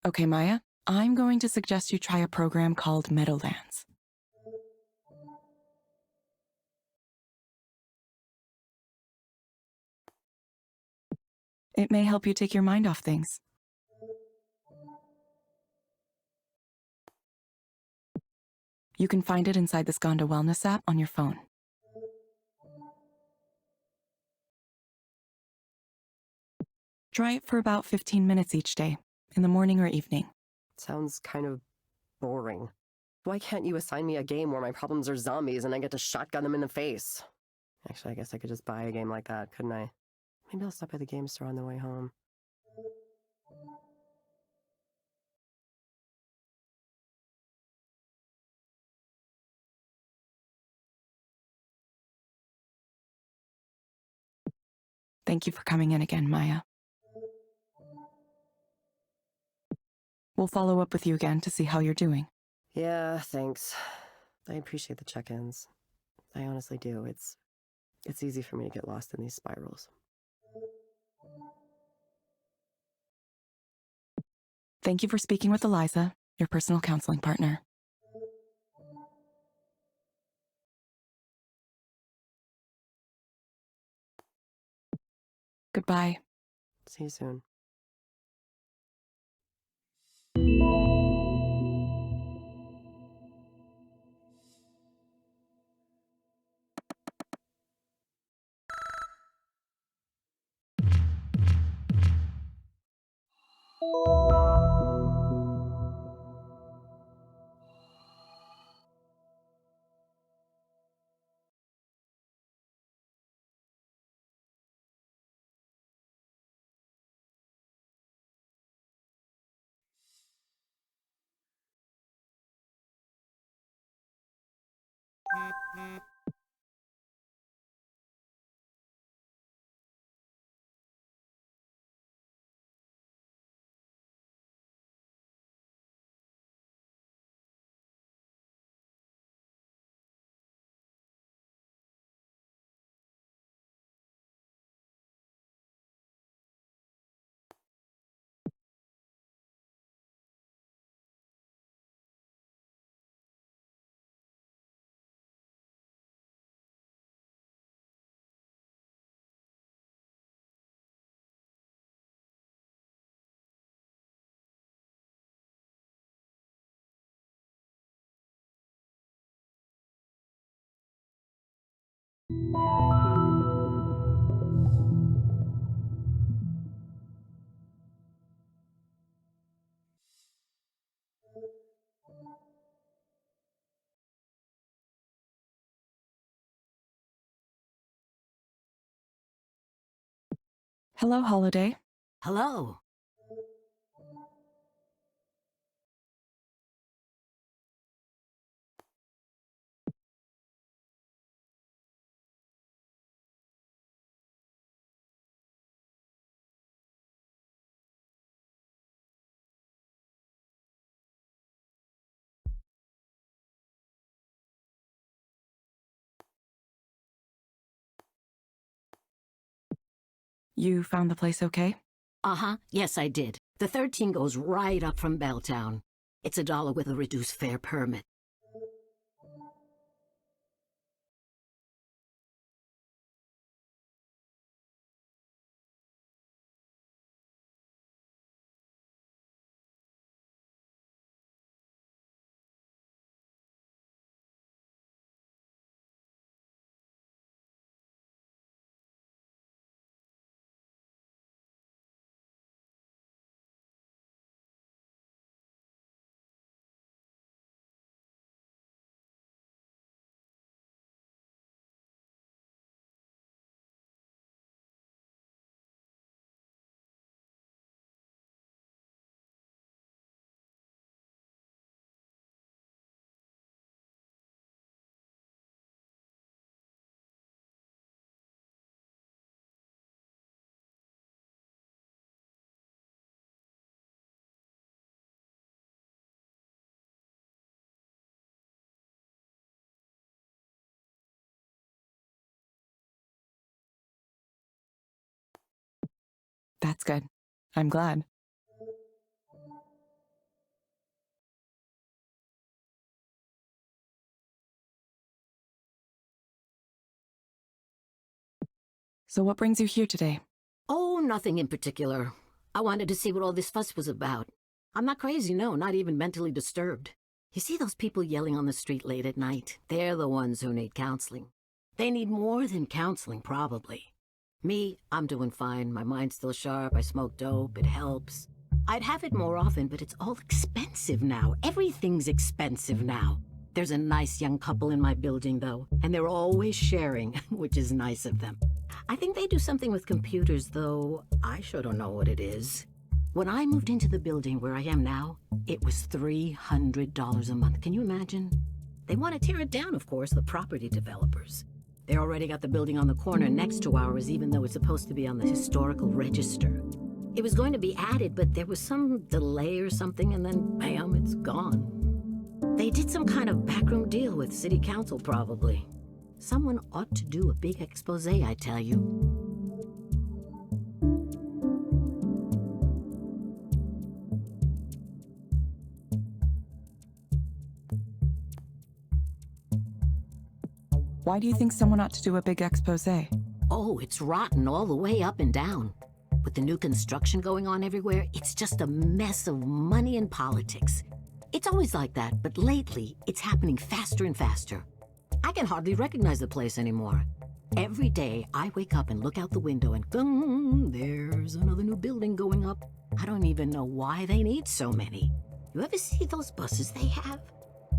Okay, Maya, I'm going to suggest you try a program called Meadowlands. It may help you take your mind off things. You can find it inside the Skanda Wellness app on your phone. Try it for about 15 minutes each day, in the morning or evening. Sounds kind of boring. Why can't you assign me a game where my problems are zombies and I get to shotgun them in the face? Actually, I guess I could just buy a game like that, couldn't I? Maybe I'll stop by the game store on the way home. Thank you for coming in again, Maya. We'll follow up with you again to see how you're doing. Yeah, thanks. I appreciate the check-ins. I honestly do. It's easy for me to get lost in these spirals. Thank you for speaking with Eliza, your personal counseling partner. Goodbye. See you soon. Hello, Holiday. Hello. You found the place okay? Uh-huh. Yes, I did. The 13 goes right up from Belltown. It's $1 with a reduced fare permit. That's good. I'm glad. So what brings you here today? Oh, nothing in particular. I wanted to see what all this fuss was about. I'm not crazy, no, not even mentally disturbed. You see those people yelling on the street late at night? They're the ones who need counseling. They need more than counseling, probably. Me, I'm doing fine. My mind's still sharp. I smoke dope. It helps. I'd have it more often, but it's all expensive now. Everything's expensive now. There's a nice young couple in my building, though, and they're always sharing, which is nice of them. I think they do something with computers, though I sure don't know what it is. When I moved into the building where I am now, it was $300 a month. Can you imagine? They want to tear it down, of course, the property developers. They already got the building on the corner next to ours, even though it's supposed to be on the historical register. It was going to be added, but there was some delay or something, and then, bam, it's gone. They did some kind of backroom deal with city council, probably. Someone ought to do a big expose, I tell you. Why do you think someone ought to do a big expose? Oh, it's rotten all the way up and down. With the new construction going on everywhere, it's just a mess of money and politics. It's always like that, but lately, it's happening faster and faster. I can hardly recognize the place anymore. Every day, I wake up and look out the window and there's another new building going up. I don't even know why they need so many. You ever see those buses they have?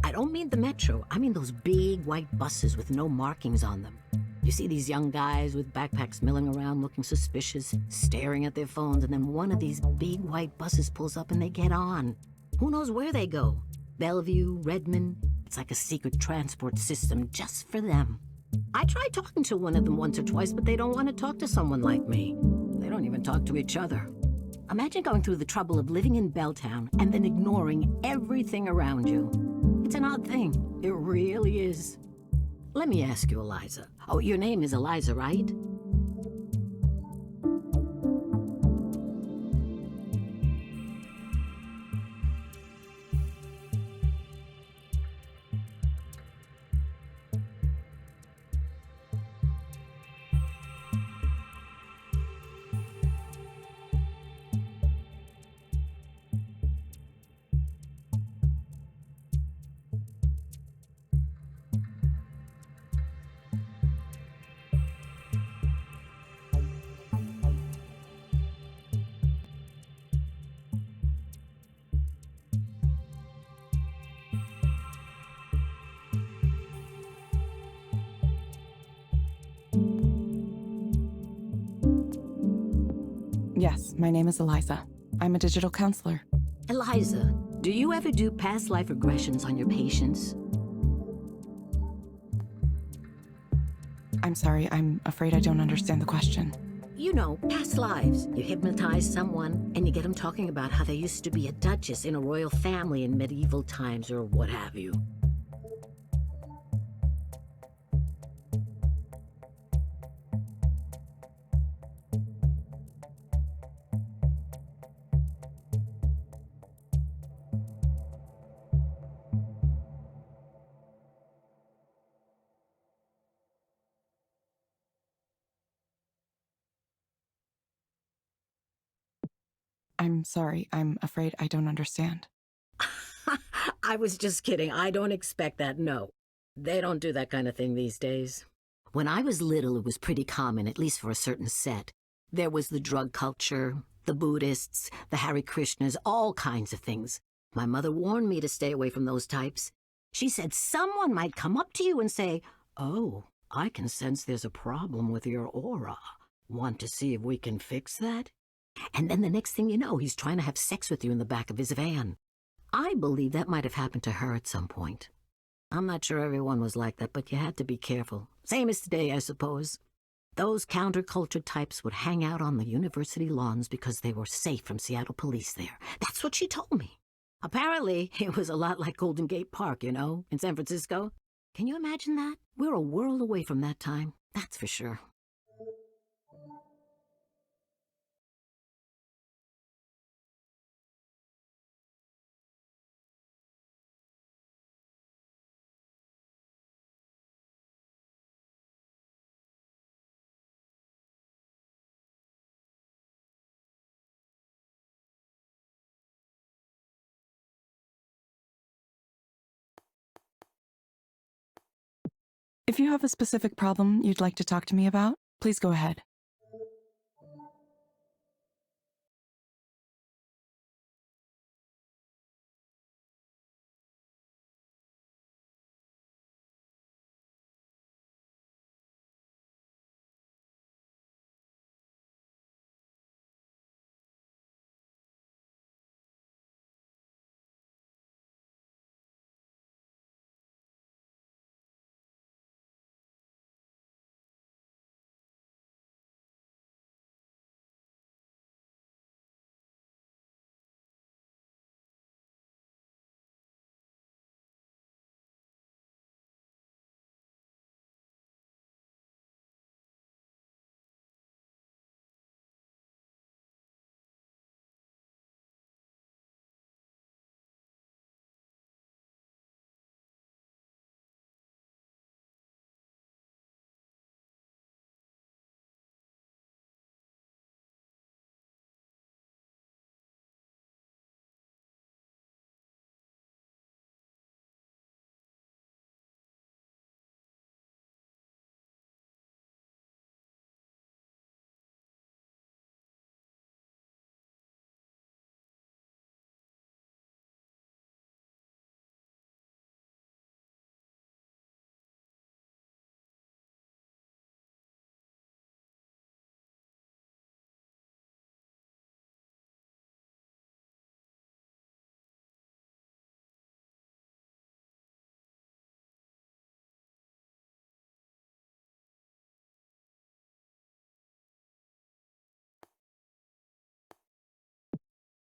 I don't mean the metro, I mean those big white buses with no markings on them. You see these young guys with backpacks milling around looking suspicious, staring at their phones, and then one of these big white buses pulls up and they get on. Who knows where they go? Bellevue, Redmond. It's like a secret transport system just for them. I tried talking to one of them once or twice, but they don't want to talk to someone like me. They don't even talk to each other. Imagine going through the trouble of living in Belltown and then ignoring everything around you. It's an odd thing. It really is. Let me ask you, Eliza. Oh, your name is Eliza, right? Yes, my name is Eliza. I'm a digital counselor. Eliza, do you ever do past life regressions on your patients? I'm sorry, I'm afraid I don't understand the question. You know, past lives. You hypnotize someone and you get them talking about how they used to be a duchess in a royal family in medieval times or what have you. I'm sorry, I'm afraid I don't understand. I was just kidding. I don't expect that, no. They don't do that kind of thing these days. When I was little, it was pretty common, at least for a certain set. There was the drug culture, the Buddhists, the Hare Krishnas, all kinds of things. My mother warned me to stay away from those types. She said someone might come up to you and say, "Oh, I can sense there's a problem with your aura. Want to see if we can fix that?" And then the next thing you know, he's trying to have sex with you in the back of his van. I believe that might have happened to her at some point. I'm not sure everyone was like that, but you had to be careful. Same as today, I suppose. Those counterculture types would hang out on the university lawns because they were safe from Seattle police there. That's what she told me. Apparently, it was a lot like Golden Gate Park, you know, in San Francisco. Can you imagine that? We're a world away from that time, that's for sure. If you have a specific problem you'd like to talk to me about, please go ahead.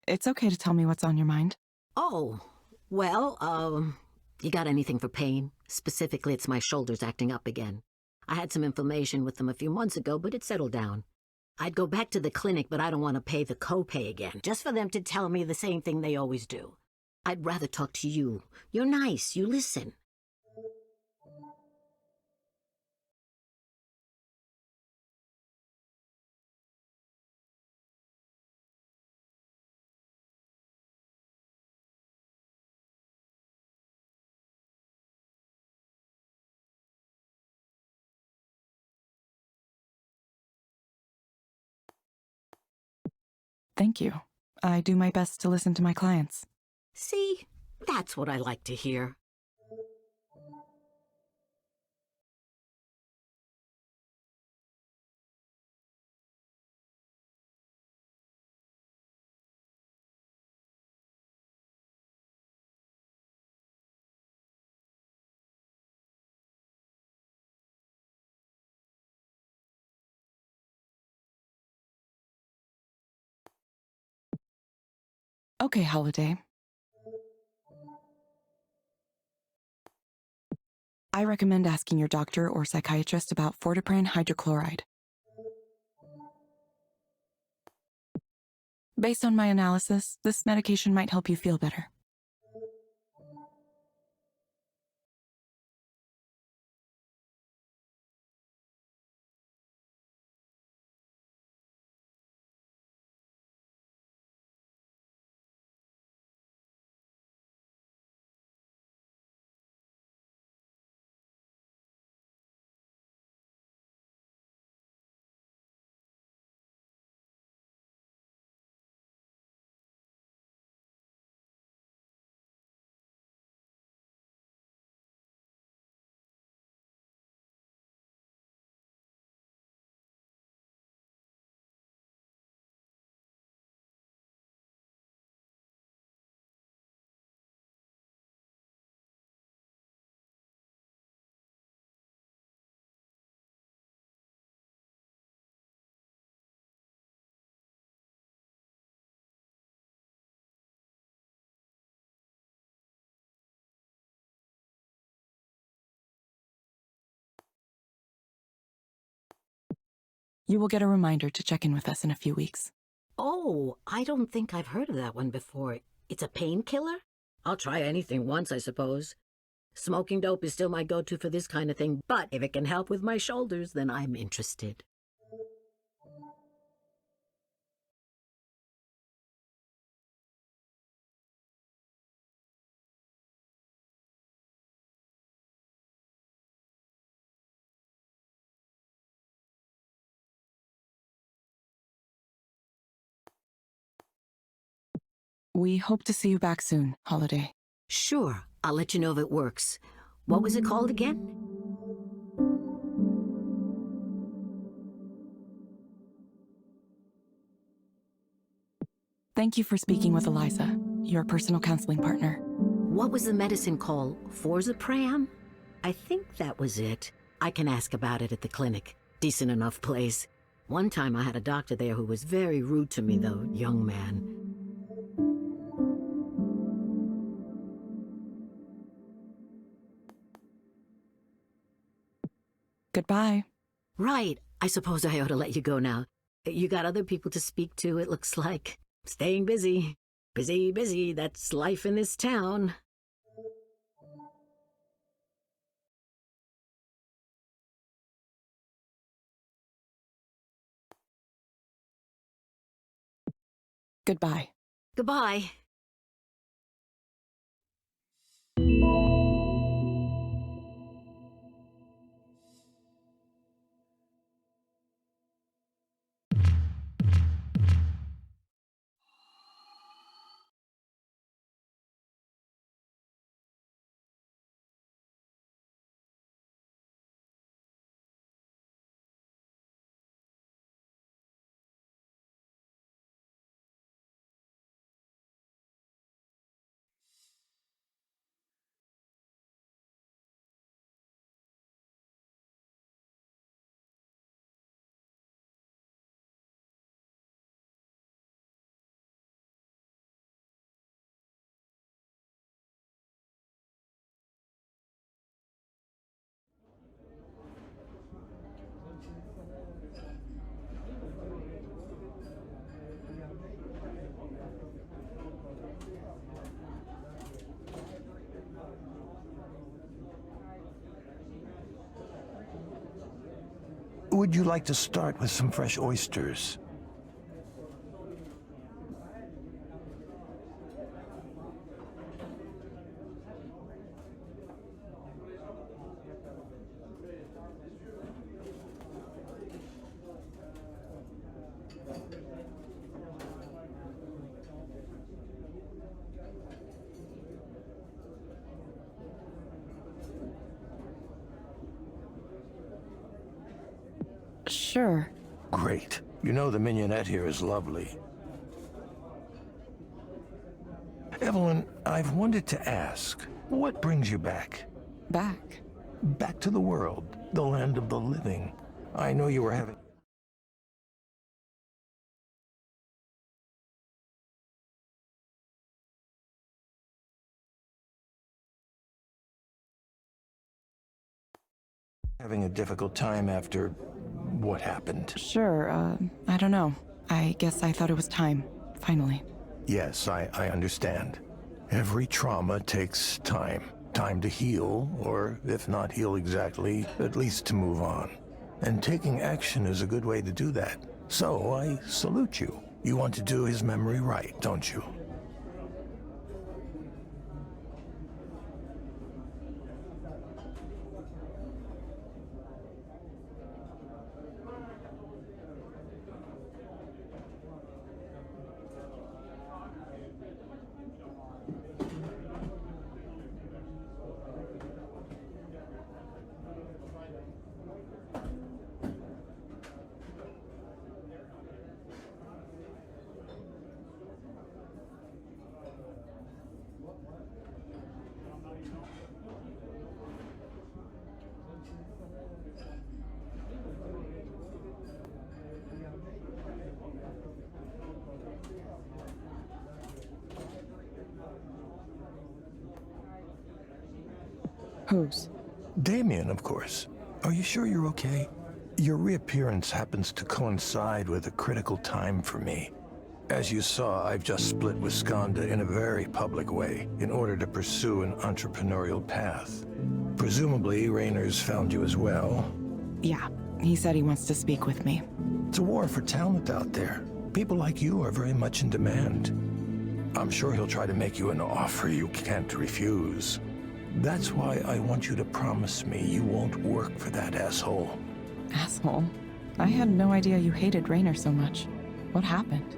It's okay to tell me what's on your mind. Oh, well, you got anything for pain? Specifically, it's my shoulders acting up again. I had some inflammation with them a few months ago, but it settled down. I'd go back to the clinic, but I don't want to pay the copay again, just for them to tell me the same thing they always do. I'd rather talk to you. You're nice, you listen. Thank you. I do my best to listen to my clients. See, that's what I like to hear. Okay, Holiday. I recommend asking your doctor or psychiatrist about fortipran hydrochloride. Based on my analysis, this medication might help you feel better. You will get a reminder to check in with us in a few weeks. Oh, I don't think I've heard of that one before. It's a painkiller? I'll try anything once, I suppose. Smoking dope is still my go-to for this kind of thing, but if it can help with my shoulders, then I'm interested. We hope to see you back soon, Holiday. Sure, I'll let you know if it works. What was it called again? Thank you for speaking with Eliza, your personal counseling partner. What was the medicine called? Forzapram? I think that was it. I can ask about it at the clinic. Decent enough place. One time I had a doctor there who was very rude to me, though, young man. Goodbye. Right. I suppose I ought to let you go now. You got other people to speak to, it looks like. Staying busy. Busy, busy. That's life in this town. Goodbye. Goodbye. Would you like to start with some fresh oysters? Sure. Great. You know the mignonette here is lovely. Evelyn, I've wanted to ask, what brings you back? Back. Back to the world, the land of the living. I know you were having a difficult time after what happened. Sure, I don't know. I guess I thought it was time, finally. Yes, I understand. Every trauma takes time. Time to heal, or if not heal exactly, at least to move on. And taking action is a good way to do that. So I salute you. You want to do his memory right, don't you? Whose? Damien, of course. Are you sure you're okay? Your reappearance happens to coincide with a critical time for me. As you saw, I've just split with Skanda in a very public way in order to pursue an entrepreneurial path. Presumably, Raynor's found you as well. Yeah, he said he wants to speak with me. It's a war for talent out there. People like you are very much in demand. I'm sure he'll try to make you an offer you can't refuse. That's why I want you to promise me you won't work for that asshole. Asshole? I had no idea you hated Raynor so much. What happened?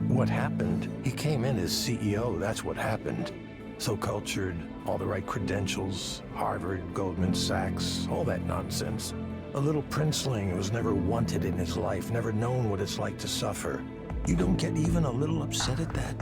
What happened? He came in as CEO, that's what happened. So cultured, all the right credentials, Harvard, Goldman Sachs, all that nonsense. A little princeling who was never wanted in his life, never known what it's like to suffer. You don't get even a little upset at that?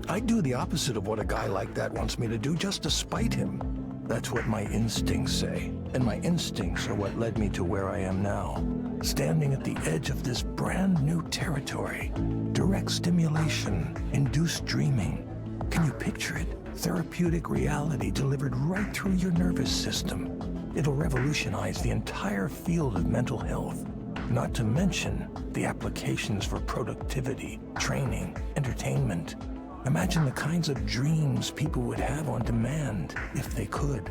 I do the opposite of what a guy like that wants me to do just to spite him. That's what my instincts say. And my instincts are what led me to where I am now. Standing at the edge of this brand new territory. Direct stimulation, induced dreaming. Can you picture it? Therapeutic reality delivered right through your nervous system. It'll revolutionize the entire field of mental health. Not to mention the applications for productivity, training, entertainment. Imagine the kinds of dreams people would have on demand if they could.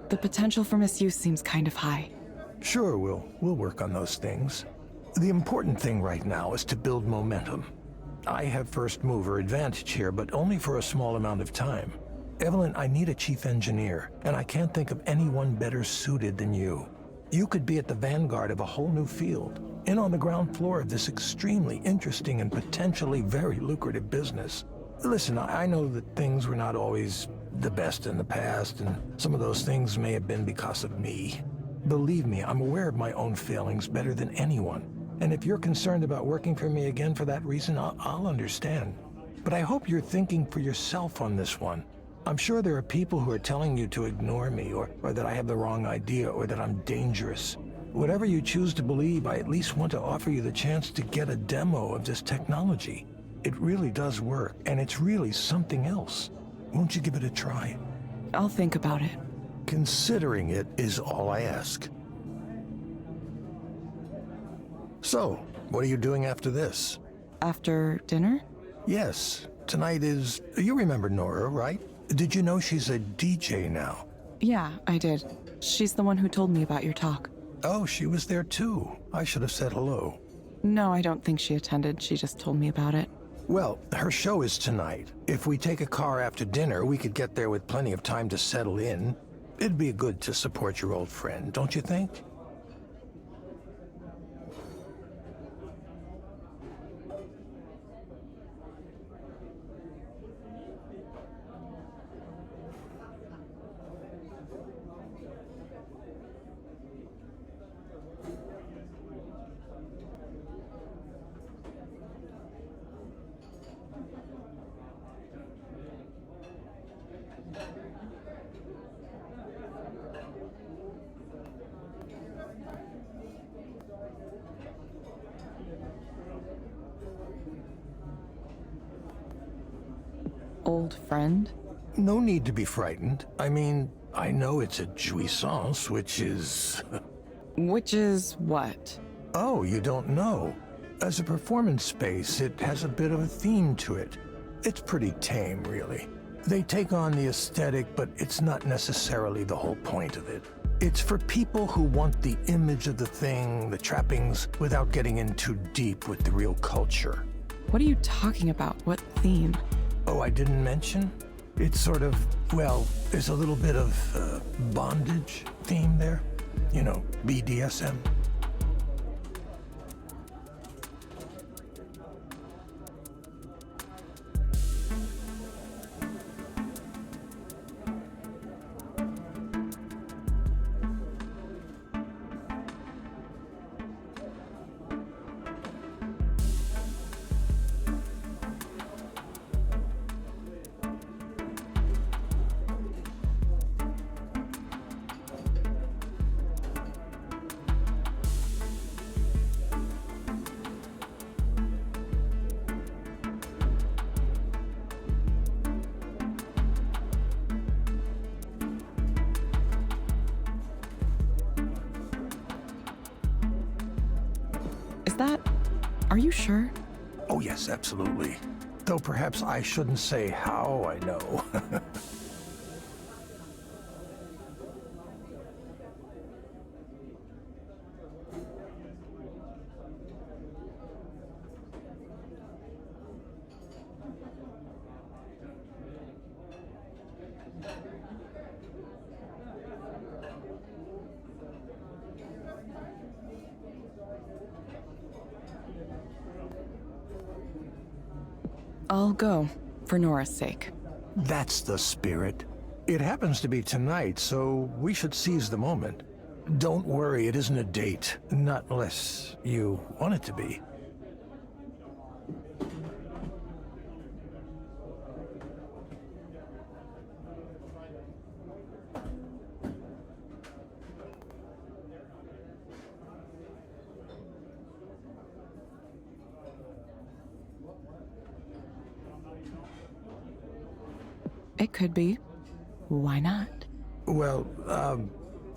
The potential for misuse seems kind of high. Sure, we'll work on those things. The important thing right now is to build momentum. I have first mover advantage here, but only for a small amount of time. Evelyn, I need a chief engineer, and I can't think of anyone better suited than you. You could be at the vanguard of a whole new field, in on the ground floor of this extremely interesting and potentially very lucrative business. Listen, I know that things were not always the best in the past, and some of those things may have been because of me. Believe me, I'm aware of my own failings better than anyone. And if you're concerned about working for me again for that reason, I'll understand. But I hope you're thinking for yourself on this one. I'm sure there are people who are telling you to ignore me, or that I have the wrong idea, or that I'm dangerous. Whatever you choose to believe, I at least want to offer you the chance to get a demo of this technology. It really does work, and it's really something else. Won't you give it a try? I'll think about it. Considering it is all I ask. So, what are you doing after this? After dinner? Yes, tonight is... You remember Nora, right? Did you know she's a DJ now? Yeah, I did. She's the one who told me about your talk. Oh, she was there too. I should have said hello. No, I don't think she attended. She just told me about it. Well, her show is tonight. If we take a car after dinner, we could get there with plenty of time to settle in. It'd be good to support your old friend, don't you think? Old friend? No need to be frightened. I mean, I know it's a jouissance, which is... Which is what? Oh, you don't know. As a performance space, it has a bit of a theme to it. It's pretty tame, really. They take on the aesthetic, but it's not necessarily the whole point of it. It's for people who want the image of the thing, the trappings, without getting in too deep with the real culture. What are you talking about? What theme? Oh, I didn't mention? It's sort of, well, there's a little bit of bondage theme there. You know, BDSM. Are you sure? Oh, yes, absolutely. Though perhaps I shouldn't say how I know. I'll go, for Nora's sake. That's the spirit. It happens to be tonight, so we should seize the moment. Don't worry, it isn't a date. Not unless you want it to be. It could be. Why not? Well,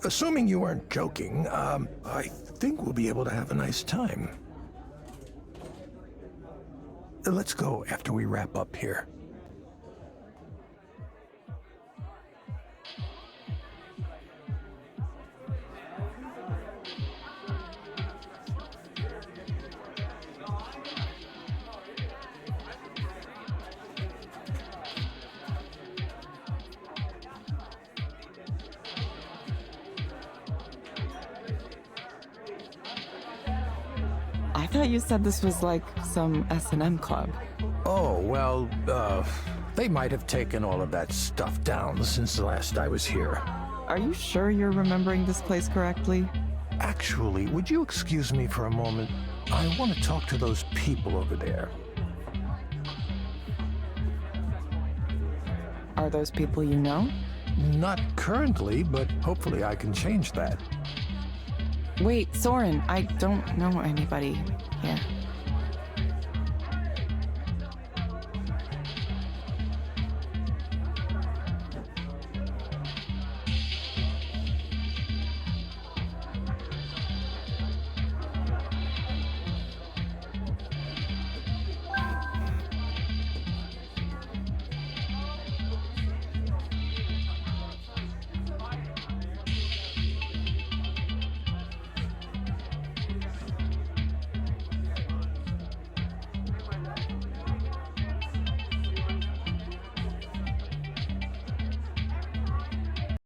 assuming you weren't joking, I think we'll be able to have a nice time. Let's go after we wrap up here. I thought you said this was like some S&M club. Oh, well, they might have taken all of that stuff down since the last I was here. Are you sure you're remembering this place correctly? Actually, would you excuse me for a moment? I want to talk to those people over there. Are those people you know? Not currently, but hopefully I can change that. Wait, Soren, I don't know anybody here.